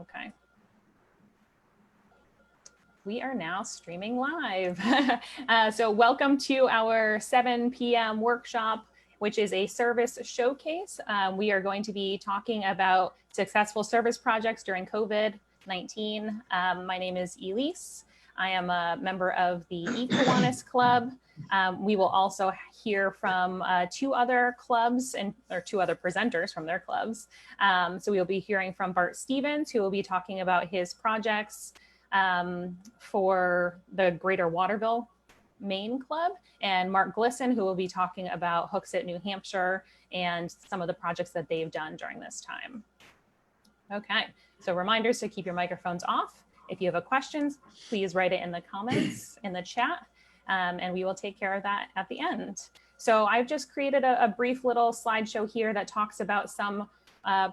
Okay. We are now streaming live. So welcome to our 7 p.m. workshop, which is a service showcase. We are going to be talking about successful service projects during COVID-19. My name is Elyse. I am a member of the eKiwanis Club. We will also hear from two other clubs or two other presenters from their clubs. So we'll be hearing from Bart Stevens, who will be talking about his projects for the Greater Waterville, Maine Club, and Mark Glisson, who will be talking about Hookset, New Hampshire, and some of the projects that they've done during this time. Okay, so reminders to keep your microphones off. If you have a question, please write it in the comments in the chat, and we will take care of that at the end. So I've just created a brief little slideshow here that talks about some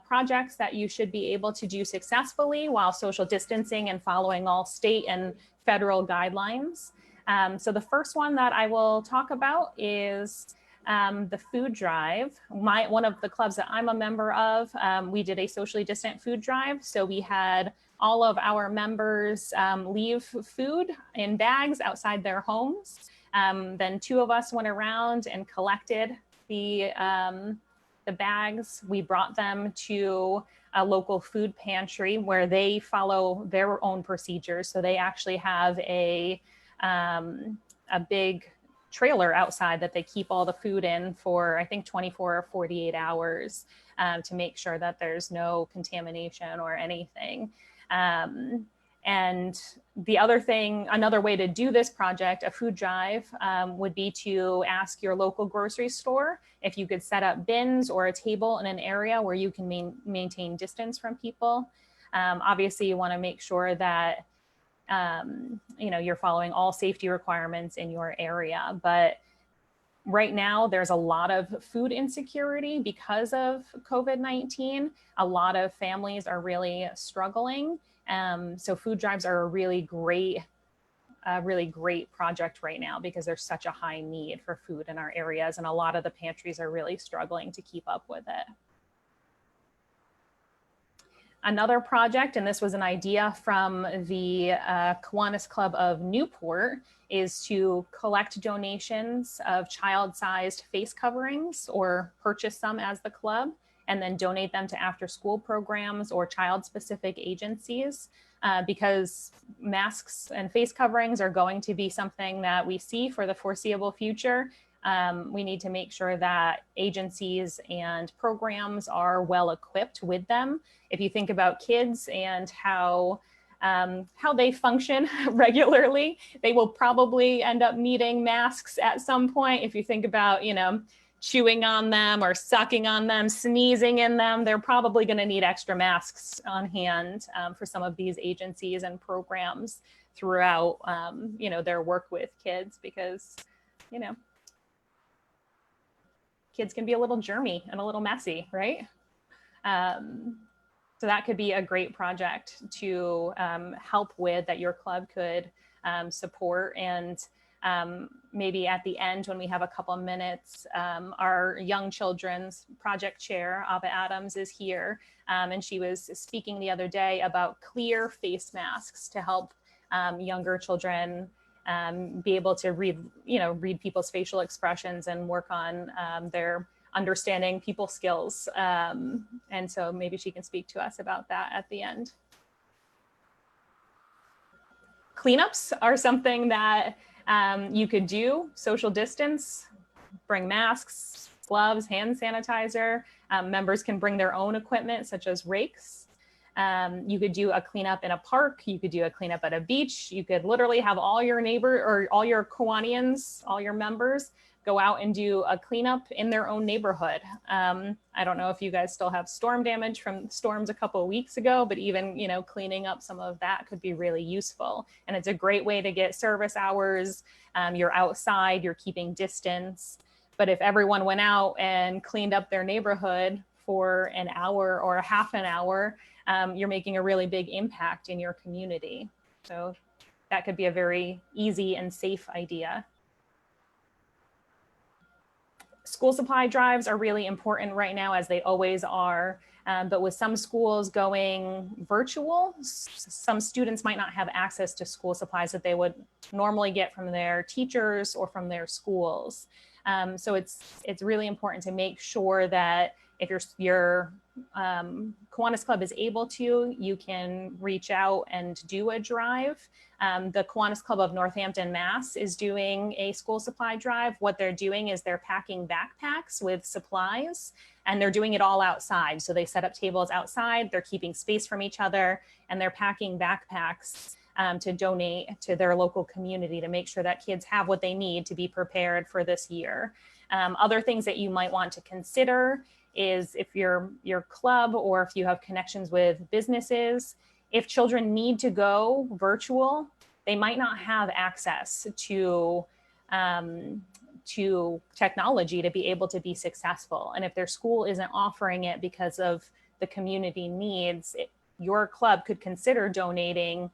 projects that you should be able to do successfully while social distancing and following all state and federal guidelines. So the first one that I will talk about is the food drive. One of the clubs that I'm a member of, we did a socially distant food drive. So we had all of our members leave food in bags outside their homes. Then two of us went around and collected the bags. We brought them to a local food pantry where they follow their own procedures. So they actually have a big trailer outside that they keep all the food in for, I think, 24 or 48 hours to make sure that there's no contamination or anything. And the other thing, another way to do this project, a food drive, would be to ask your local grocery store if you could set up bins or a table in an area where you can maintain distance from people. Obviously, you want to make sure that you're following all safety requirements in your area. But right now, there's a lot of food insecurity because of COVID-19. A lot of families are really struggling. So food drives are a really great project right now because there's such a high need for food in our areas, and a lot of the pantries are really struggling to keep up with it. Another project, and this was an idea from the Kiwanis Club of Newport, is to collect donations of child-sized face coverings or purchase some as the club, and then donate them to after-school programs or child-specific agencies, because masks and face coverings are going to be something that we see for the foreseeable future. We need to make sure that agencies and programs are well equipped with them. If you think about kids and how they function regularly, they will probably end up needing masks at some point. If you think about, chewing on them or sucking on them, sneezing in them, they're probably going to need extra masks on hand for some of these agencies and programs throughout, their work with kids, because, kids can be a little germy and a little messy, right? So that could be a great project to help with, that your club could support. And maybe at the end, when we have a couple of minutes, our young children's project chair, Ava Adams, is here. And she was speaking the other day about clear face masks to help younger children be able to read people's facial expressions and work on their understanding people skills. And so maybe she can speak to us about that at the end. Cleanups are something that you could do. Social distance, bring masks, gloves, hand sanitizer. Members can bring their own equipment, such as rakes. You could do a cleanup in a park. You could do a cleanup at a beach. You could literally have all your neighbor or all your Kiwanians, all your members, go out and do a cleanup in their own neighborhood. I don't know if you guys still have storm damage from storms a couple of weeks ago, but even, cleaning up some of that could be really useful. And it's a great way to get service hours. You're outside, you're keeping distance. But if everyone went out and cleaned up their neighborhood for an hour or a half an hour, you're making a really big impact in your community. So that could be a very easy and safe idea. School supply drives are really important right now, as they always are. But with some schools going virtual, some students might not have access to school supplies that they would normally get from their teachers or from their schools. So it's really important to make sure that if your Kiwanis Club is able to, you can reach out and do a drive. The Kiwanis Club of Northampton, Mass is doing a school supply drive. What they're doing is they're packing backpacks with supplies, and they're doing it all outside. So they set up tables outside, they're keeping space from each other, and they're packing backpacks to donate to their local community to make sure that kids have what they need to be prepared for this year. Other things that you might want to consider is if your club or if you have connections with businesses, if children need to go virtual, they might not have access to technology to be able to be successful. And if their school isn't offering it because of the community needs, your club could consider donating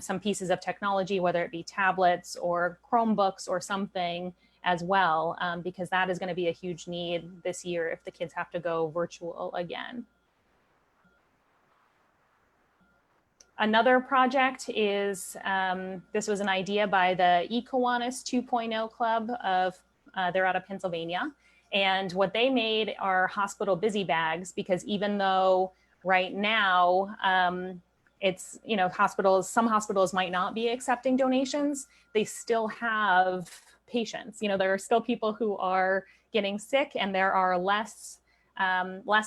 some pieces of technology, whether it be tablets or Chromebooks or something as well, because that is going to be a huge need this year if the kids have to go virtual again. Another project is, this was an idea by the eKiwanis 2.0 club of, they're out of Pennsylvania. And what they made are hospital busy bags, because even though right now, it's, you know, some hospitals might not be accepting donations, they still have patients. You know, there are still people who are getting sick, and there are less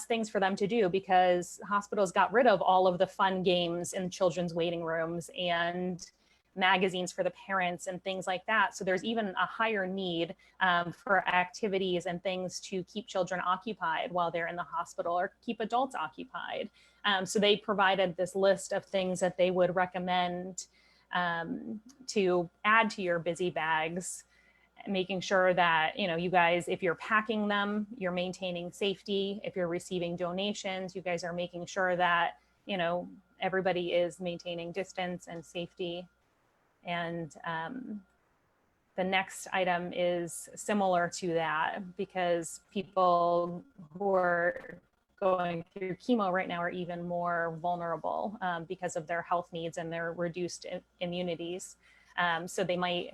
things for them to do because hospitals got rid of all of the fun games in children's waiting rooms and magazines for the parents and things like that. So there's even a higher need for activities and things to keep children occupied while they're in the hospital, or keep adults occupied. So they provided this list of things that they would recommend to add to your busy bags, making sure that, you know, you guys, if you're packing them, you're maintaining safety. If you're receiving donations, you guys are making sure that, you know, everybody is maintaining distance and safety. And the next item is similar to that, because people who are going through chemo right now are even more vulnerable because of their health needs and their reduced immunities. So they might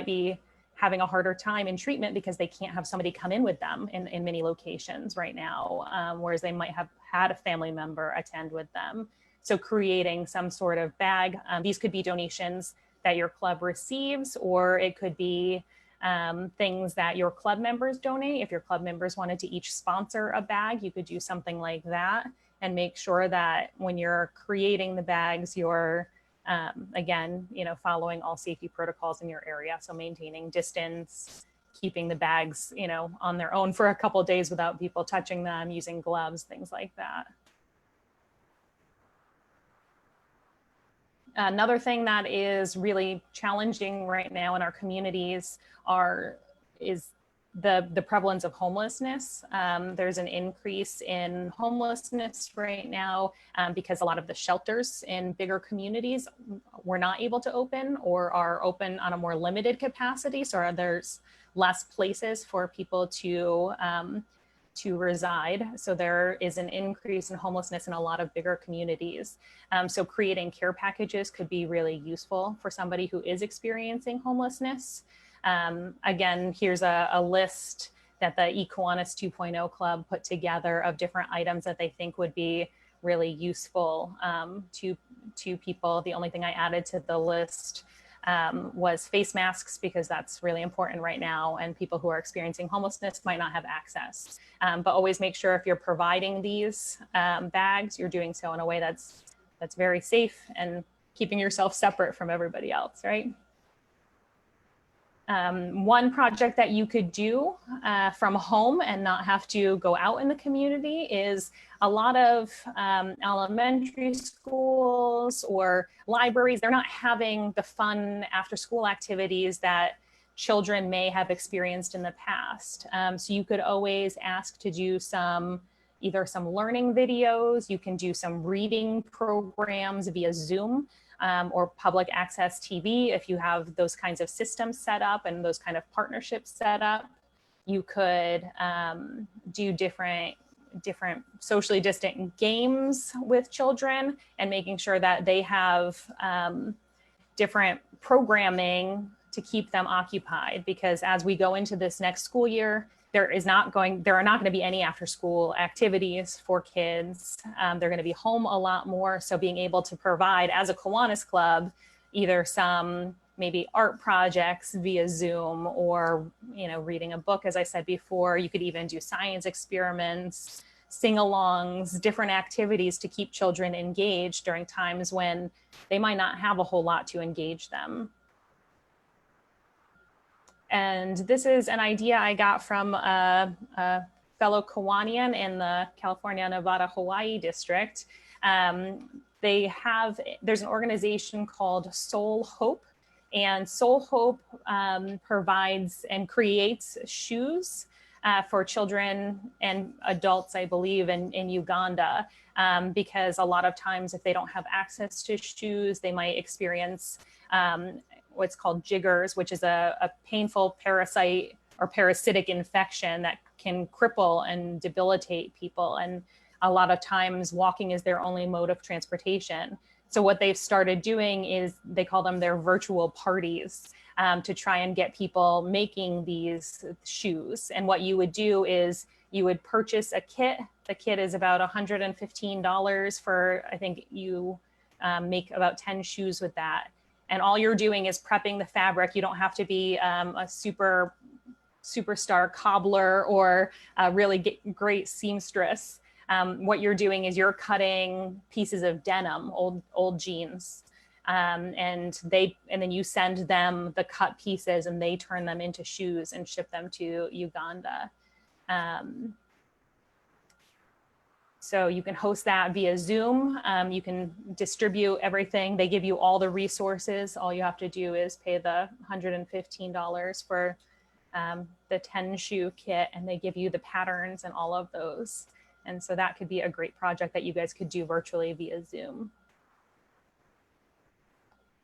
be having a harder time in treatment because they can't have somebody come in with them in many locations right now, whereas they might have had a family member attend with them. So creating some sort of bag, these could be donations that your club receives, or it could be things that your club members donate. If your club members wanted to each sponsor a bag, you could do something like that, and make sure that when you're creating the bags, you're again, you know, following all safety protocols in your area. So maintaining distance, keeping the bags, you know, on their own for a couple of days without people touching them, using gloves, things like that. Another thing that is really challenging right now in our communities is the prevalence of homelessness. There's an increase in homelessness right now because a lot of the shelters in bigger communities were not able to open, or are open on a more limited capacity. So there's less places for people to reside. So there is an increase in homelessness in a lot of bigger communities. So creating care packages could be really useful for somebody who is experiencing homelessness. Again, here's a list that the eKiwanis 2.0 club put together of different items that they think would be really useful to people. The only thing I added to the list was face masks, because that's really important right now, and people who are experiencing homelessness might not have access. But always make sure if you're providing these bags, you're doing so in a way that's very safe and keeping yourself separate from everybody else, right? One project that you could do from home and not have to go out in the community is a lot of elementary schools or libraries. They're not having the fun after school activities that children may have experienced in the past. So you could always ask to do either some learning videos, you can do some reading programs via Zoom. Or public access TV, if you have those kinds of systems set up and those kind of partnerships set up. You could do different different socially distant games with children and making sure that they have different programming to keep them occupied, because as we go into this next school year, there are not going to be any after school activities for kids. They're going to be home a lot more. So being able to provide as a Kiwanis Club, either some maybe art projects via Zoom, or, you know, reading a book, as I said before, you could even do science experiments, sing-alongs, different activities to keep children engaged during times when they might not have a whole lot to engage them. And this is an idea I got from a fellow Kiwanian in the California, Nevada, Hawaii district. There's an organization called Soul Hope, and Soul Hope provides and creates shoes for children and adults, I believe, in Uganda, because a lot of times if they don't have access to shoes, they might experience what's called jiggers, which is a painful parasite or parasitic infection that can cripple and debilitate people. And a lot of times walking is their only mode of transportation. So what they've started doing is they call them their virtual parties to try and get people making these shoes. And what you would do is you would purchase a kit. The kit is about $115 for, I think you make about 10 shoes with that. And all you're doing is prepping the fabric. You don't have to be a superstar cobbler or a really great seamstress. What you're doing is you're cutting pieces of denim, old jeans, and then you send them the cut pieces, and they turn them into shoes and ship them to Uganda. So you can host that via Zoom. You can distribute everything. They give you all the resources. All you have to do is pay the $115 for the 10 shoe kit, and they give you the patterns and all of those. And so that could be a great project that you guys could do virtually via Zoom.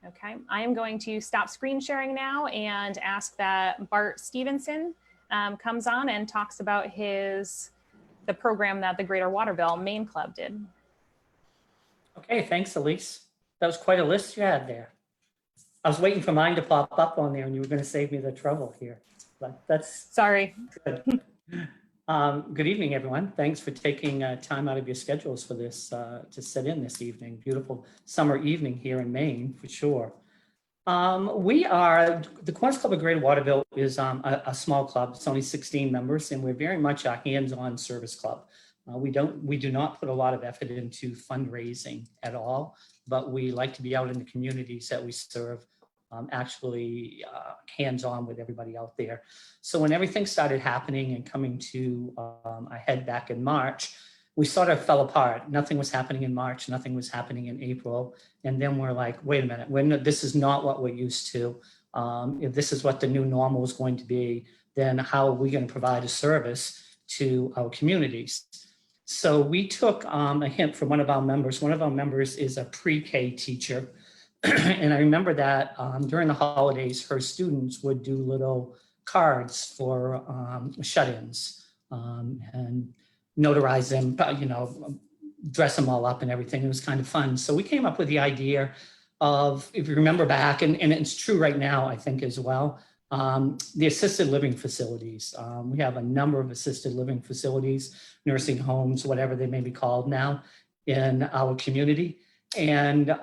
Okay, I am going to stop screen sharing now and ask that Bart Stevenson comes on and talks about the program that the Greater Waterville Main Club did. Okay, thanks, Elyse. That was quite a list you had there. I was waiting for mine to pop up on there, and you were going to save me the trouble here. But that's sorry. Good. Good evening, everyone. Thanks for taking time out of your schedules for this to sit in this evening. Beautiful summer evening here in Maine, for sure. The Kiwanis Club of Greater Waterville is a small club. It's only 16 members, and we're very much a hands-on service club. We do not put a lot of effort into fundraising at all, but we like to be out in the communities that we serve, actually hands-on with everybody out there. So when everything started happening and coming to a head back in March, we sort of fell apart. Nothing was happening in March, nothing was happening in April. And then we're like, wait a minute, this is not what we're used to. If this is what the new normal is going to be, then how are we going to provide a service to our communities? So we took a hint from one of our members. One of our members is a pre-K teacher. And I remember that during the holidays, her students would do little cards for shut-ins and notarize them, dress them all up and everything. It was kind of fun. So we came up with the idea of, if you remember back, and it's true right now, I think as well, the assisted living facilities. We have a number of assisted living facilities, nursing homes, whatever they may be called now, in our community. And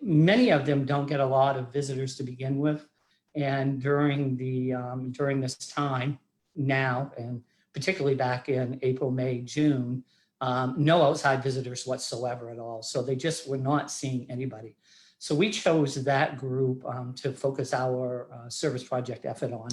many of them don't get a lot of visitors to begin with. And during this time now, and particularly back in April, May, June, no outside visitors whatsoever at all. So they just were not seeing anybody. So we chose that group to focus our service project effort on.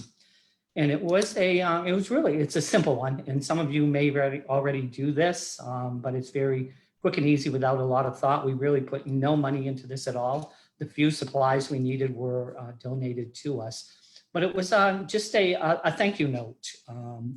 And it's a simple one. And some of you may already do this, but it's very quick and easy without a lot of thought. We really put no money into this at all. The few supplies we needed were donated to us. But it was just a thank you note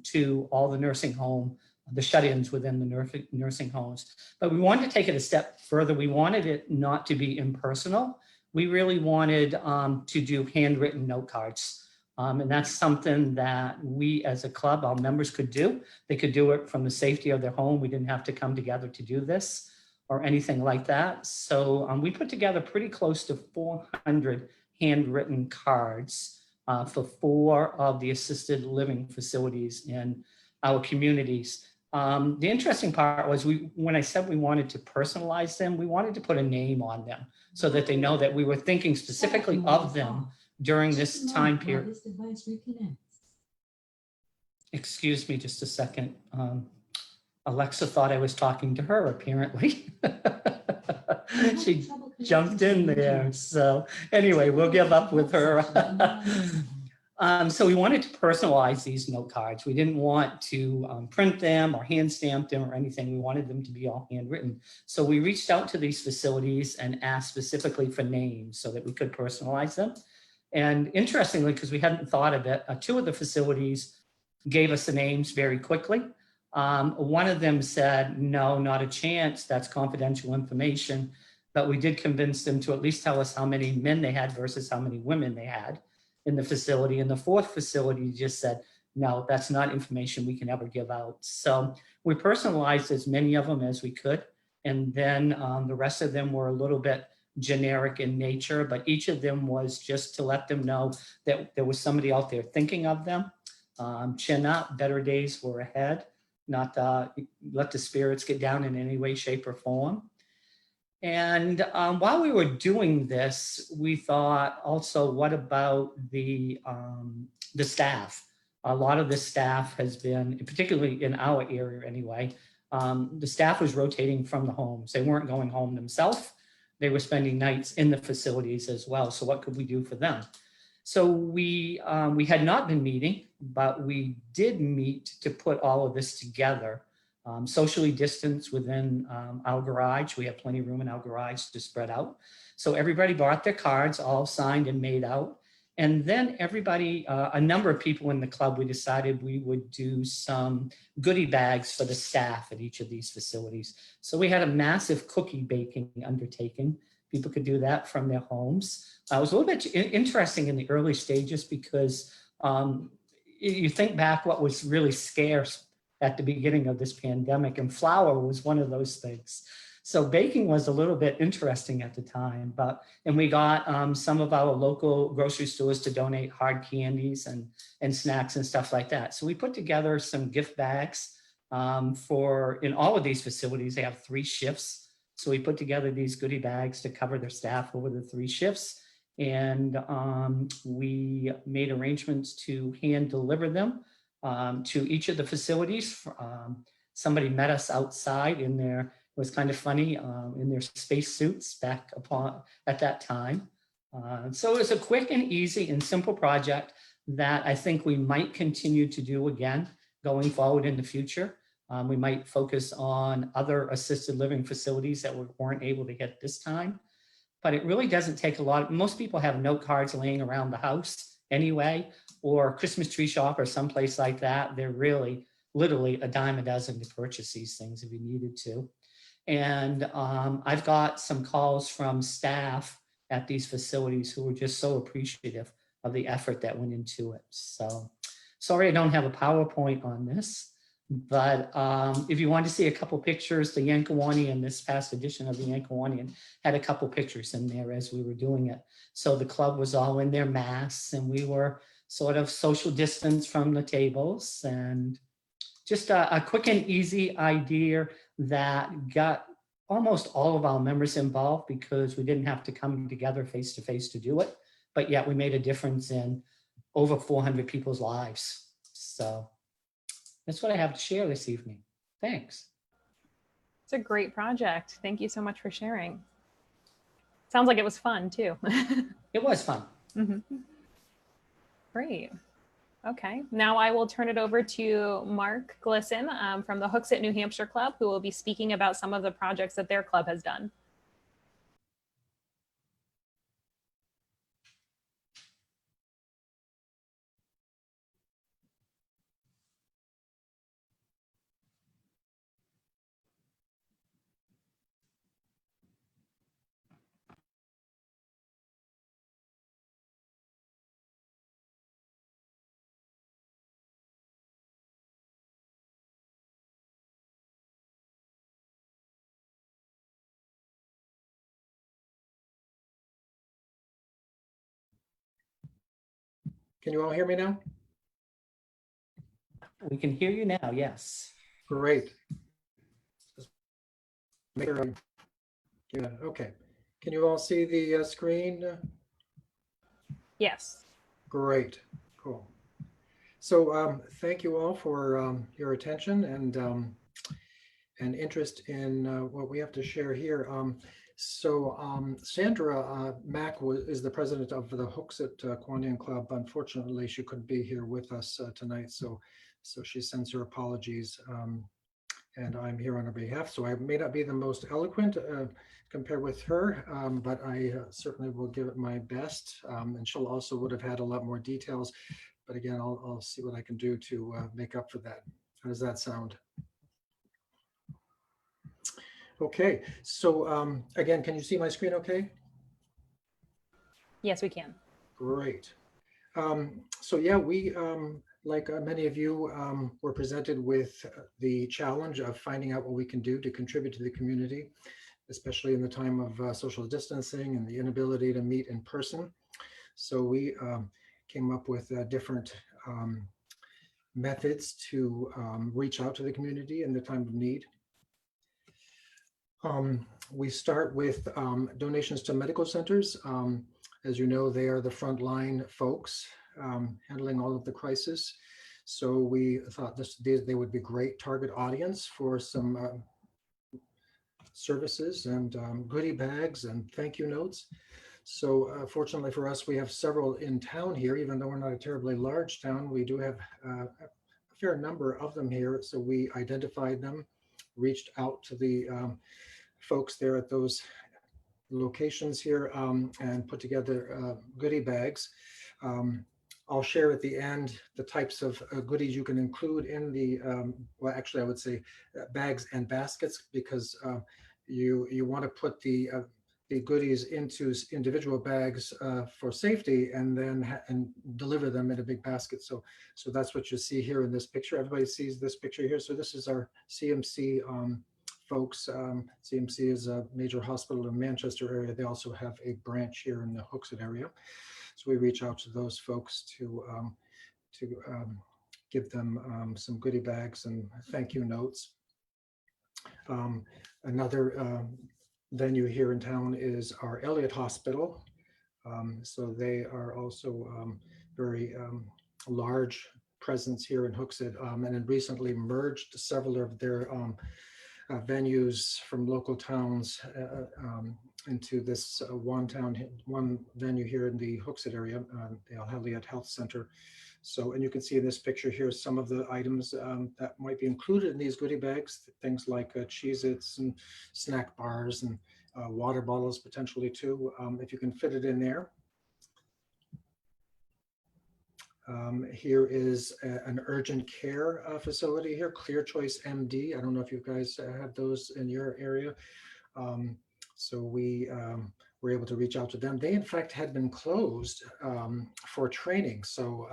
to all the nursing home, the shut-ins within the nursing homes. But we wanted to take it a step further. We wanted it not to be impersonal. We really wanted to do handwritten note cards. And that's something that we as a club, our members could do. They could do it from the safety of their home. We didn't have to come together to do this or anything like that. So we put together pretty close to 400 handwritten cards for 4 of the assisted living facilities in our communities. The interesting part was when I said we wanted to personalize them, we wanted to put a name on them so that they know that we were thinking specifically of them during this time period. Excuse me just a second. Alexa thought I was talking to her, apparently. She jumped in there. So anyway, we'll give up with her. So we wanted to personalize these note cards. We didn't want to print them or hand stamp them or anything. We wanted them to be all handwritten. So we reached out to these facilities and asked specifically for names so that we could personalize them. And interestingly, because we hadn't thought of it, 2 of the facilities gave us the names very quickly. One of them said, no, not a chance. That's confidential information. But we did convince them to at least tell us how many men they had versus how many women they had in the facility. And the 4th facility just said, no, that's not information we can ever give out. So we personalized as many of them as we could. And then the rest of them were a little bit generic in nature, but each of them was just to let them know that there was somebody out there thinking of them. Chin up, better days were ahead. Not let the spirits get down in any way, shape, or form. And while we were doing this, we thought also, what about the staff? A lot of the staff has been, particularly in our area anyway, the staff was rotating from the homes. They weren't going home themselves. They were spending nights in the facilities as well. So what could we do for them? So we had not been meeting, but we did meet to put all of this together, socially distanced within our garage. We have plenty of room in our garage to spread out. So everybody bought their cards, all signed and made out. And then everybody, a number of people in the club, we decided we would do some goodie bags for the staff at each of these facilities. So we had a massive cookie baking undertaking. People could do that from their homes. It was a little bit interesting in the early stages because you think back what was really scarce at the beginning of this pandemic, and flour was one of those things. So baking was a little bit interesting at the time, and we got some of our local grocery stores to donate hard candies and snacks and stuff like that. So we put together some gift bags in all of these facilities. They have 3 shifts. So we put together these goodie bags to cover their staff over the 3 shifts. And we made arrangements to hand deliver them to each of the facilities. Somebody met us outside in their, it was kind of funny, in their space suits at that time. So it was a quick and easy and simple project that I think we might continue to do again going forward in the future. We might focus on other assisted living facilities that we weren't able to get this time. But it really doesn't take a lot. Most people have note cards laying around the house anyway, or Christmas tree shop or someplace like that. They're really literally a dime a dozen to purchase these things if you needed to. And I've got some calls from staff at these facilities who were just so appreciative of the effort that went into it. So sorry I don't have a PowerPoint on this. But if you want to see a couple pictures, the Yankawani this past edition of the Yankawani had a couple pictures in there as we were doing it. So the club was all in their masks and we were sort of social distance from the tables, and just a quick and easy idea that got almost all of our members involved because we didn't have to come together face to face to do it. But yet we made a difference in over 400 people's lives. So that's what I have to share this evening. Thanks. It's a great project. Thank you so much for sharing. Sounds like it was fun too. It was fun. Mm-hmm. Great. Okay, now I will turn it over to Mark Glisson from the Hookset New Hampshire Club, who will be speaking about some of the projects that their club has done. Can you all hear me now? We can hear you now, yes. Great. Yeah, okay. Can you all see the screen? Yes. Great, cool. So thank you all for your attention and interest in what we have to share here. Sandra Mack is the president of the Hooksett Kiwanis Club. Unfortunately, she couldn't be here with us tonight, so she sends her apologies, and I'm here on her behalf. So I may not be the most eloquent compared with her, but I certainly will give it my best. And she'll also would have had a lot more details, but again, I'll see what I can do to make up for that. How does that sound? Okay, so again, can you see my screen okay? Yes, we can. Great. So yeah, we, like many of you, were presented with the challenge of finding out what we can do to contribute to the community, especially in the time of social distancing and the inability to meet in person. So we came up with different methods to reach out to the community in the time of need. We start with donations to medical centers. As you know, they are the frontline folks handling all of the crisis. So we thought they would be great target audience for some services and goodie bags and thank you notes. So fortunately for us, we have several in town here, even though we're not a terribly large town. We do have a fair number of them here. So we identified them, reached out to the folks there at those locations here and put together goodie bags. I'll share at the end the types of goodies you can include in the, well, actually, I would say bags and baskets, because you want to put the goodies into individual bags for safety and then deliver them in a big basket. So that's what you see here in this picture. Everybody sees this picture here. So this is our CMC folks. CMC is a major hospital in Manchester area. They also have a branch here in the Hookset area. So we reach out to those folks to give them some goodie bags and thank you notes. Another venue here in town is our Elliott Hospital. So they are also very large presence here in Hookset, and had recently merged several of their venues from local towns into this one venue here in the Hookset area, the Elliott Health Center. So, and you can see in this picture here some of the items that might be included in these goodie bags, things like Cheez-Its and snack bars and water bottles potentially too, if you can fit it in there. Here is an urgent care facility here, Clear Choice MD. I don't know if you guys have those in your area. So we were able to reach out to them. They in fact had been closed for training. So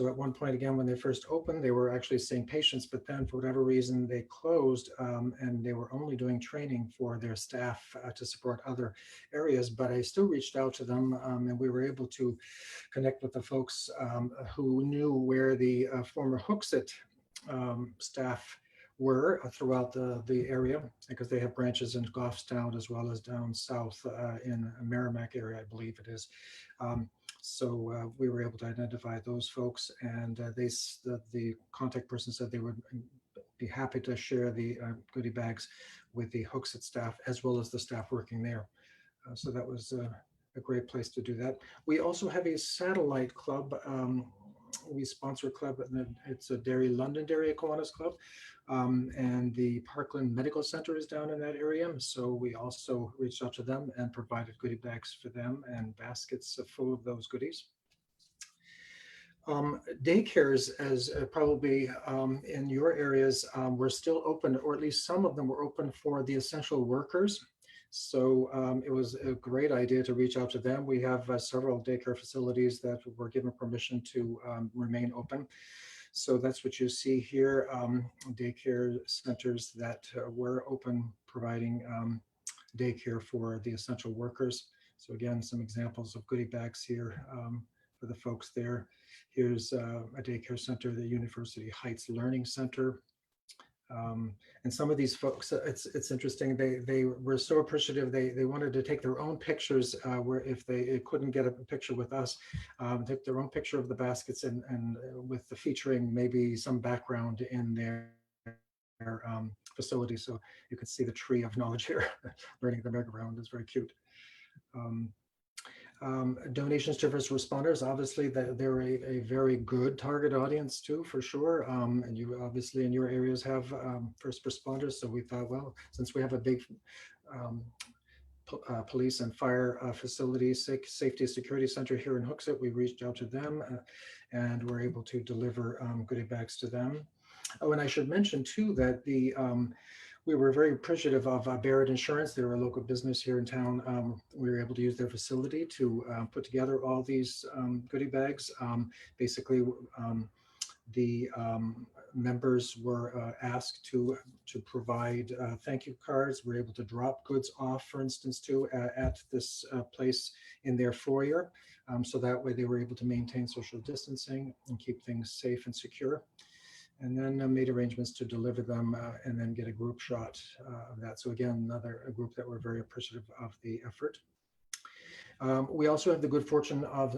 at one point, again, when they first opened, they were actually seeing patients, but then for whatever reason they closed and they were only doing training for their staff to support other areas. But I still reached out to them and we were able to connect with the folks who knew where the former Hookset staff were throughout the area, because they have branches in Goffstown as well as down south in Merrimack area, I believe it is. So we were able to identify those folks, and the contact person said they would be happy to share the goodie bags with the Hookset staff as well as the staff working there. So that was a great place to do that. We also have a satellite club. We sponsor a club, and it's a London Dairy Kiwanis Club, and the Parkland Medical Center is down in that area. So we also reached out to them and provided goodie bags for them and baskets full of those goodies. Daycares, as probably in your areas, were still open, or at least some of them were open for the essential workers. So it was a great idea to reach out to them. We have several daycare facilities that were given permission to remain open. So that's what you see here, daycare centers that were open, providing daycare for the essential workers. So again, some examples of goodie bags here for the folks there. Here's a daycare center, the University Heights Learning Center. And some of these folks, it's interesting. They were so appreciative. They wanted to take their own pictures where if they couldn't get a picture with us, take their own picture of the baskets and with the featuring maybe some background in their facility. So you can see the tree of knowledge here. Learning the merry-go-round is very cute. Donations to first responders, obviously they're a very good target audience too, for sure. And you obviously in your areas have first responders. So we thought, well, since we have a big police and fire facility, safety and security center here in Hookset, we reached out to them and were able to deliver goodie bags to them. Oh, and I should mention too that we were very appreciative of Barrett Insurance. They're a local business here in town. We were able to use their facility to put together all these goodie bags. Basically, the members were asked to provide thank you cards. We're able to drop goods off, for instance, too, at this place in their foyer. So that way they were able to maintain social distancing and keep things safe and secure. And then made arrangements to deliver them and then get a group shot of that. So again, another group that we're very appreciative of the effort. We also have the good fortune of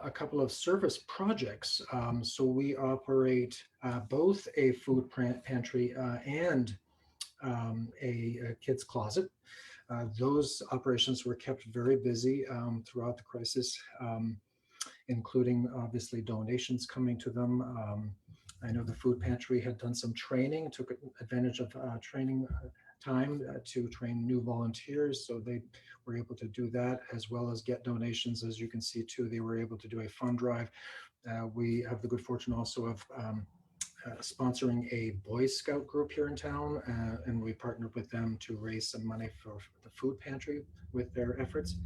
a couple of service projects. So we operate both a food pantry and a kids closet. Those operations were kept very busy throughout the crisis, including obviously donations coming to them. I know the food pantry had done some training, took advantage of training time to train new volunteers. So they were able to do that as well as get donations. As you can see too, they were able to do a fund drive. We have the good fortune also of sponsoring a Boy Scout group here in town. And we partnered with them to raise some money for the food pantry with their efforts.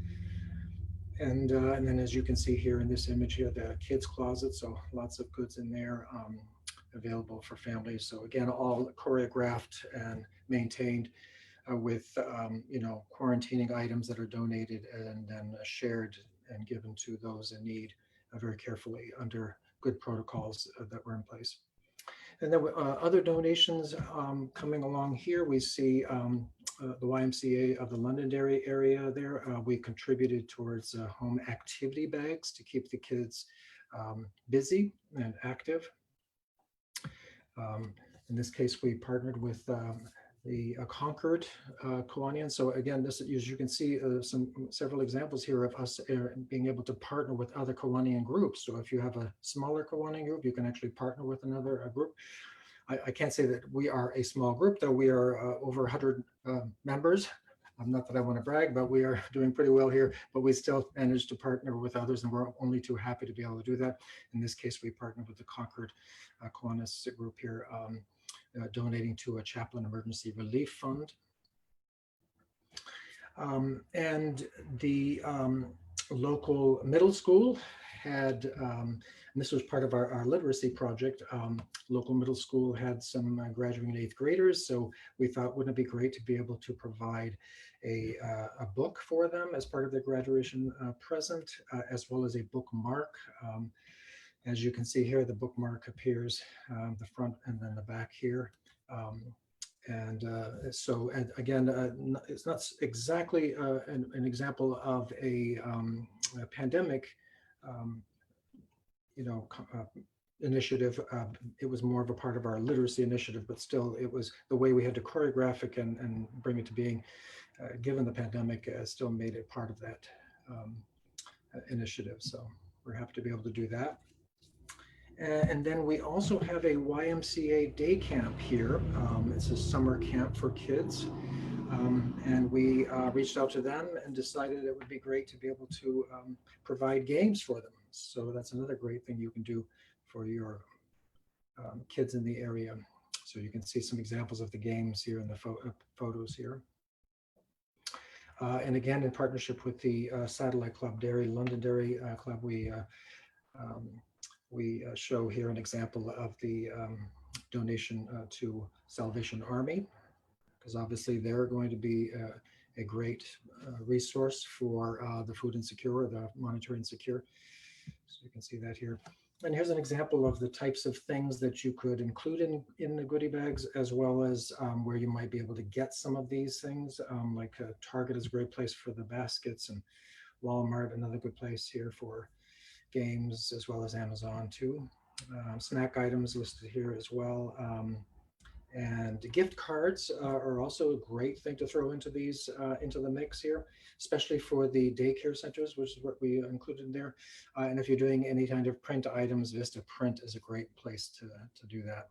And then as you can see here in this image here, the kids closet. So lots of goods in there. Available for families. So again, all choreographed and maintained with, quarantining items that are donated and then shared and given to those in need very carefully under good protocols that were in place. And then other donations coming along here, we see the YMCA of the Londonderry area there. We contributed towards home activity bags to keep the kids busy and active. In this case, we partnered with the Concord Kiwanis. So again, this, as you can see, several examples here of us being able to partner with other Kiwanian groups. So if you have a smaller Kiwanian group, you can actually partner with another group. I can't say that we are a small group, though we are over 100 members. Not that I want to brag, but we are doing pretty well here, but we still managed to partner with others, and we're only too happy to be able to do that. In this case, we partnered with the Concord Kiwanis group here, donating to a chaplain emergency relief fund. And the local middle school had, and this was part of our literacy project, local middle school had some graduating 8th graders. So we thought, wouldn't it be great to be able to provide a book for them as part of their graduation present, as well as a bookmark. As you can see here, the bookmark appears the front and then the back here. So again, it's not exactly an example of a pandemic, initiative. It was more of a part of our literacy initiative, but still it was the way we had to choreograph it and bring it to being, given the pandemic, still made it part of that initiative. So we're happy to be able to do that. And then we also have a YMCA day camp here. It's a summer camp for kids. And we reached out to them and decided it would be great to be able to provide games for them. So that's another great thing you can do for your kids in the area. So you can see some examples of the games here in the photos here. And again, in partnership with the Satellite Club Londonderry Club, we show here an example of the donation to Salvation Army, because obviously they're going to be a great resource for the food insecure, or the monetary insecure. So you can see that here. And here's an example of the types of things that you could include in the goodie bags, as well as where you might be able to get some of these things. Like Target is a great place for the baskets, and Walmart, another good place here for games, as well as Amazon too. Snack items listed here as well. And gift cards are also a great thing to throw into these into the mix here, especially for the daycare centers, which is what we included there. And if you're doing any kind of print items, Vista Print is a great place to do that.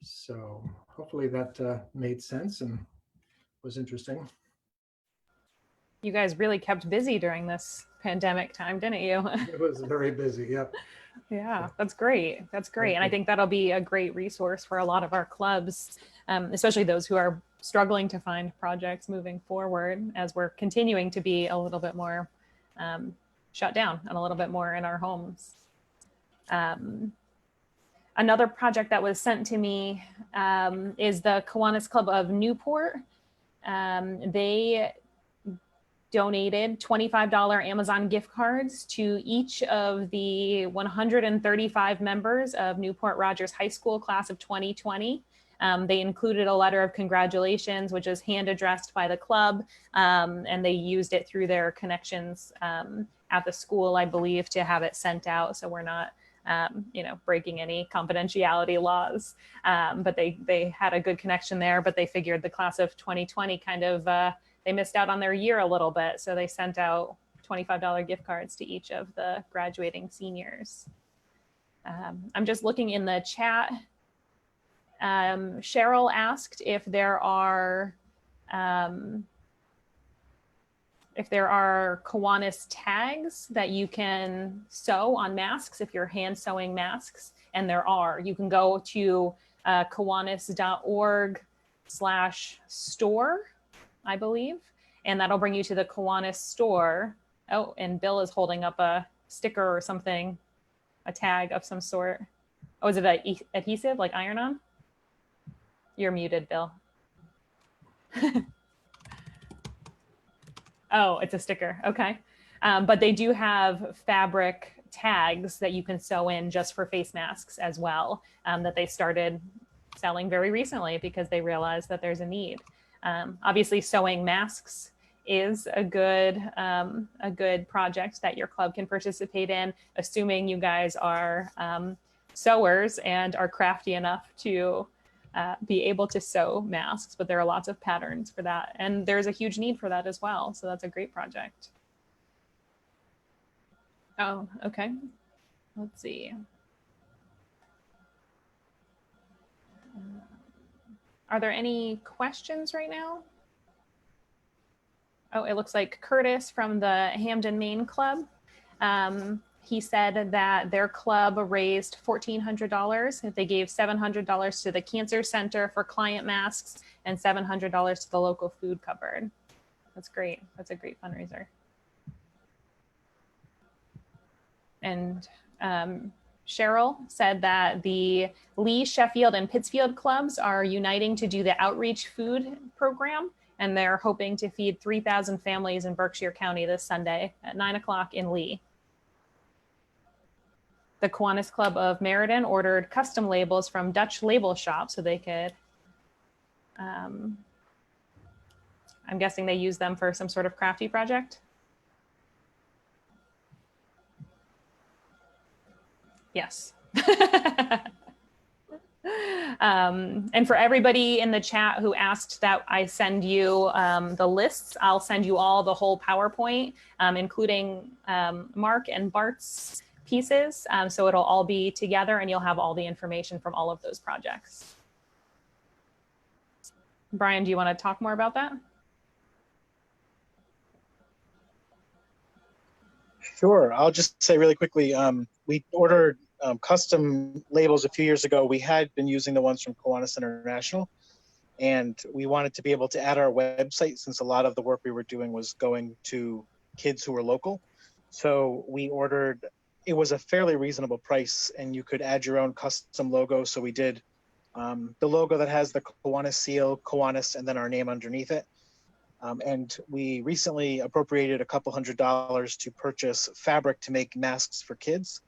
So hopefully that made sense and was interesting. You guys really kept busy during this pandemic time, didn't you? It was very busy. Yep. Yeah, that's great. That's great. Thank And I you. think that'll be a great resource for a lot of our clubs, especially those who are struggling to find projects moving forward as we're continuing to be a little bit more shut down and a little bit more in our homes. Another project that was sent to me is the Kiwanis Club of Newport. They donated $25 Amazon gift cards to each of the 135 members of Newport Rogers High School class of 2020. They included a letter of congratulations, which is hand addressed by the club, and they used it through their connections at the school, I believe, to have it sent out. So we're not breaking any confidentiality laws, but they had a good connection there, but they figured the class of 2020 kind of, they missed out on their year a little bit. So they sent out $25 gift cards to each of the graduating seniors. I'm just looking in the chat. Cheryl asked if there are Kiwanis tags that you can sew on masks if you're hand sewing masks, and there are. You can go to kiwanis.org/store, I believe, and that'll bring you to the Kiwanis store. Oh, and Bill is holding up a sticker or something, a tag of some sort. Oh, is it adhesive, like iron-on? You're muted, Bill. Oh, it's a sticker. Okay. But they do have fabric tags that you can sew in just for face masks as well, that they started selling very recently because they realized that there's a need. Obviously, sewing masks is a good project that your club can participate in, assuming you guys are sewers and are crafty enough to be able to sew masks, but there are lots of patterns for that. And there's a huge need for that as well. So that's a great project. Oh, okay. Let's see. Are there any questions right now? Oh, it looks like Curtis from the Hamden Maine Club. He said that their club raised $1,400. They gave $700 to the Cancer Center for client masks and $700 to the local food cupboard. That's great. That's a great fundraiser. And Cheryl said that the Lee, Sheffield, and Pittsfield clubs are uniting to do the outreach food program, and they're hoping to feed 3,000 families in Berkshire County this Sunday at 9 o'clock in Lee. The Kiwanis Club of Meriden ordered custom labels from Dutch Label Shop so they could, I'm guessing they use them for some sort of crafty project. Yes. And for everybody in the chat who asked that I send you the lists, I'll send you all the whole PowerPoint, including Mark and Bart's pieces. So it'll all be together and you'll have all the information from all of those projects. Brian, do you want to talk more about that? Sure. I'll just say really quickly, we ordered custom labels a few years ago. We had been using the ones from Kiwanis International, and we wanted to be able to add our website since a lot of the work we were doing was going to kids who were local. So we ordered, it was a fairly reasonable price, and you could add your own custom logo. So we did the logo that has the Kiwanis seal, Kiwanis, and then our name underneath it. And we recently appropriated a couple $100s to purchase fabric to make masks for kids.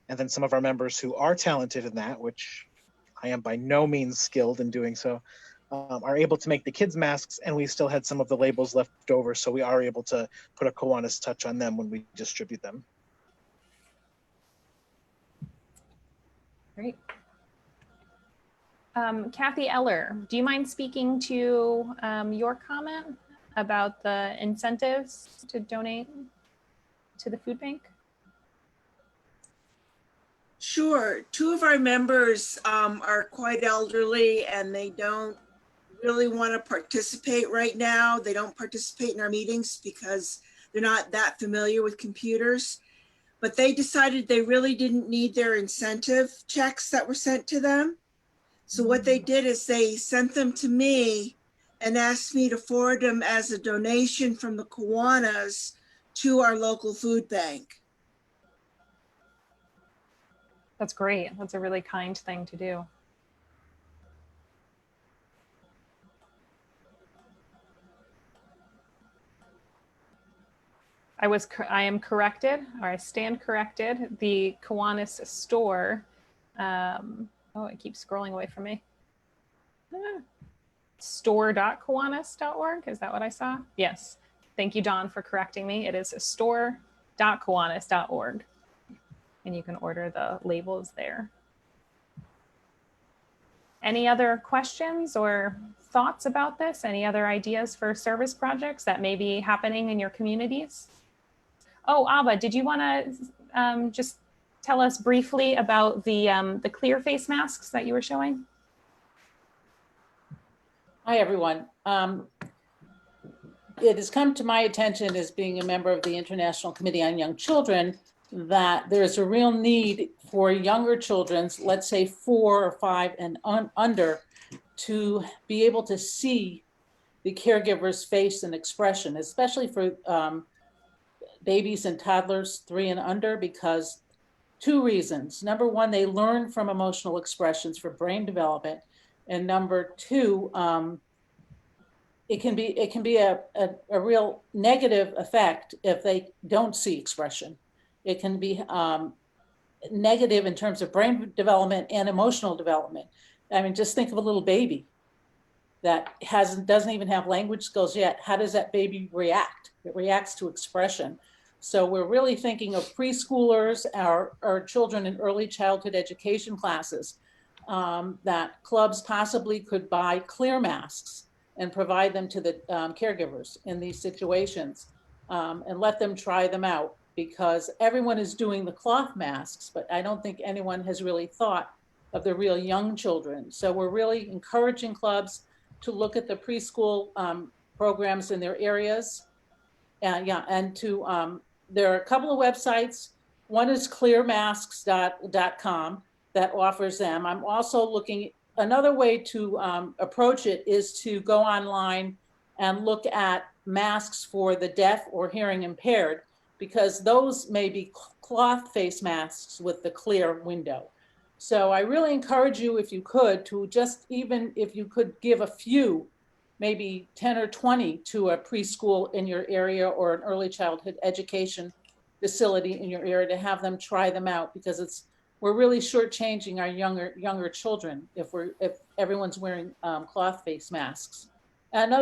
And then some of our members who are talented in that, which I am by no means skilled in doing so, are able to make the kids masks, and we still had some of the labels left over. So we are able to put a Kiwanis touch on them when we distribute them. Great. Kathy Eller, do you mind speaking to your comment about the incentives to donate to the food bank? Sure. Two of our members are quite elderly and they don't really want to participate right now. They don't participate in our meetings because they're not that familiar with computers. But they decided they really didn't need their incentive checks that were sent to them. So what they did is they sent them to me and asked me to forward them as a donation from the Kiwanis to our local food bank. That's great. That's a really kind thing to do. I am corrected, or I stand corrected. The Kiwanis Store, oh, it keeps scrolling away from me. Store.kiwanis.org, is that what I saw? Yes. Thank you, Dawn, for correcting me. It is store.kiwanis.org. And you can order the labels there. Any other questions or thoughts about this? Any other ideas for service projects that may be happening in your communities? Oh, Ava, did you want to just tell us briefly about the clear face masks that you were showing? Hi, everyone. It has come to my attention as being a member of the International Committee on Young Children that there's a real need for younger children, let's say 4 or 5 and under, to be able to see the caregiver's face and expression, especially for babies and toddlers 3 and under, because 2 reasons. Number 1, they learn from emotional expressions for brain development. And number 2, it can be a real negative effect if they don't see expression. It can be negative in terms of brain development and emotional development. I mean, just think of a little baby that doesn't even have language skills yet. How does that baby react? It reacts to expression. So we're really thinking of preschoolers, our children in early childhood education classes, that clubs possibly could buy clear masks and provide them to the caregivers in these situations, and let them try them out, because everyone is doing the cloth masks, but I don't think anyone has really thought of the real young children. So we're really encouraging clubs to look at the preschool programs in their areas. And to, there are a couple of websites. One is clearmasks.com that offers them. I'm also looking, another way to approach it is to go online and look at masks for the deaf or hearing impaired, because those may be cloth face masks with the clear window. So I really encourage you, if you could, to just, even if you could give a few, maybe 10 or 20 to a preschool in your area or an early childhood education facility in your area to have them try them out, because we're really shortchanging our younger children if everyone's wearing cloth face masks. And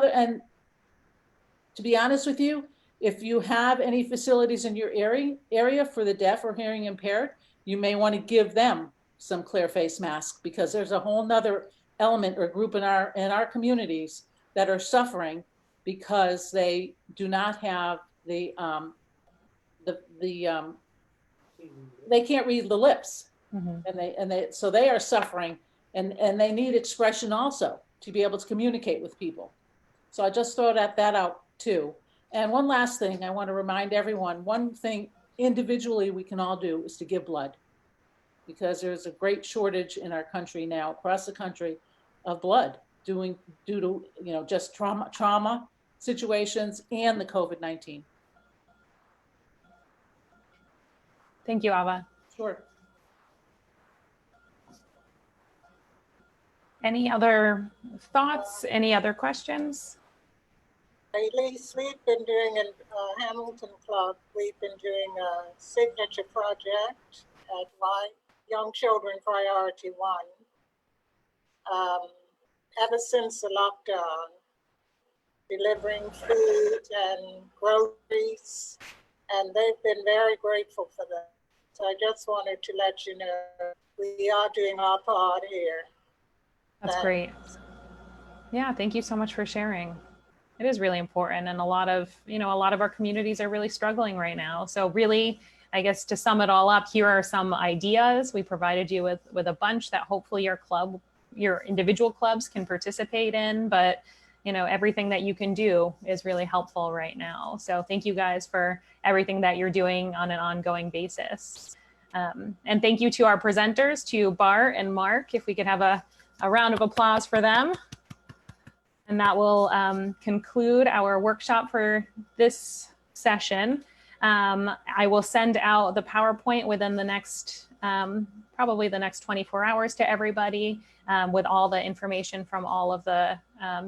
to be honest with you, if you have any facilities in your area for the deaf or hearing impaired, you may want to give them some clear face masks, because there's a whole nother element or group in our communities that are suffering because they do not have they can't read the lips. Mm-hmm. So they are suffering, and they need expression also to be able to communicate with people. So I just throw that out too. And one last thing, I want to remind everyone, one thing individually we can all do is to give blood, because there's a great shortage in our country now, across the country, of blood due to just trauma situations and the COVID-19. Thank you, Ava. Sure. Any other thoughts? Any other questions? Elyse, we've been doing in Hamilton Club, we've been doing a signature project at Young Children Priority 1 ever since the lockdown, delivering food and groceries, and they've been very grateful for that. So I just wanted to let you know we are doing our part here. That's great. Yeah, thank you so much for sharing. It is really important, and a lot of our communities are really struggling right now. So really, I guess to sum it all up, here are some ideas. We provided you with a bunch that hopefully your individual clubs can participate in, but everything that you can do is really helpful right now. So thank you guys for everything that you're doing on an ongoing basis. And thank you to our presenters, to Bart and Mark, if we could have a round of applause for them. And that will conclude our workshop for this session. I will send out the PowerPoint within the next, probably the next 24 hours to everybody with all the information from all of the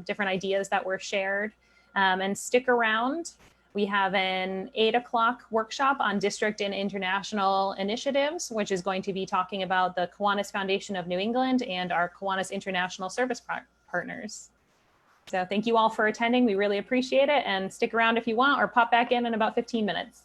different ideas that were shared. And stick around. We have an 8 o'clock workshop on district and international initiatives, which is going to be talking about the Kiwanis Foundation of New England and our Kiwanis International Service Partners. So thank you all for attending. We really appreciate it, and stick around if you want, or pop back in about 15 minutes.